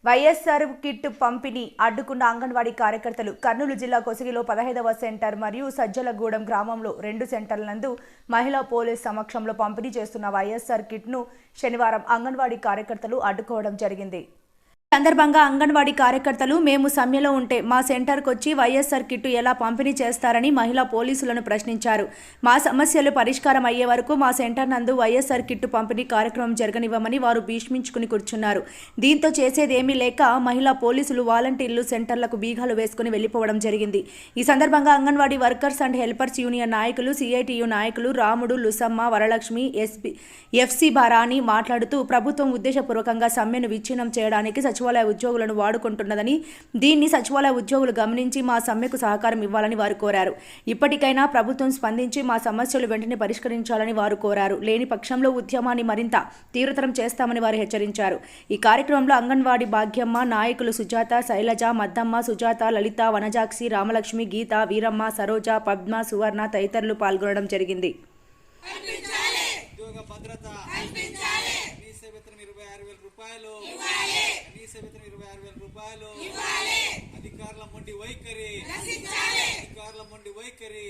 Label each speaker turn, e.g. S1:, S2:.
S1: YSR kit పంపిణీ అడ్డుకున్న అంగన్వాడీ కార్యకర్తలు. కర్నూలు జిల్లా కొసిగిలో 15వ సెంటర్ మరియు సజ్జలగూడెం గ్రామంలో 2 సెంటర్ల నందు మహిళా పోలీస్ సమక్షంలో పంపిణీ చేస్తున్న వైఎస్ఆర్ కిట్ను శనివారం అంగన్వాడీ కార్యకర్తలు అడ్డుకోవడం జరిగింది. సందర్భంగా అంగన్వాడీ కార్యకర్తలు మేము సమ్మెలో ఉంటే మా సెంటర్కు వచ్చి వైఎస్ఆర్ కిట్టు ఎలా పంపిణీ చేస్తారని మహిళా పోలీసులను ప్రశ్నించారు. మా సమస్యలు పరిష్కారం అయ్యే వరకు మా సెంటర్ నందు వైఎస్ఆర్ కిట్టు పంపిణీ కార్యక్రమం జరగనివ్వమని వారు భీష్మించుకుని కూర్చున్నారు. దీంతో చేసేదేమీ లేక మహిళా పోలీసులు వాలంటీర్లు సెంటర్లకు బీగాలు వేసుకుని వెళ్లిపోవడం జరిగింది. ఈ సందర్భంగా anganwadi workers and helpers union నాయకులు, సిఐటియు నాయకులు రాముడు, లుసమ్మ, వరలక్ష్మి, ఎఫ్సి బారాని మాట్లాడుతూ ప్రభుత్వం ఉద్దేశపూర్వకంగా సమ్మెను విచ్ఛిన్నం చేయడానికి సచివాలయ ఉద్యోగులను వాడుకుంటున్నదని, దీన్ని సచివాలయ ఉద్యోగులు గమనించి మా సమ్మెకు సహకారం ఇవ్వాలని వారు కోరారు. ఇప్పటికైనా ప్రభుత్వం స్పందించి మా సమస్యలు వెంటనే పరిష్కరించాలని వారు కోరారు. లేని పక్షంలో ఉద్యమాన్ని మరింత తీవ్రతరం చేస్తామని వారు హెచ్చరించారు. ఈ కార్యక్రమంలో అంగన్వాడీ భాగ్యమ్మ, నాయకులు సుజాత, శైలజ, మద్దమ్మ, సుజాత, లలిత, వనజాక్షి, రామలక్ష్మి, గీత, వీరమ్మ, సరోజ, పద్మ, సువర్ణ తదితరులు పాల్గొనడం జరిగింది.
S2: అధికారుల మొండి వైఖరి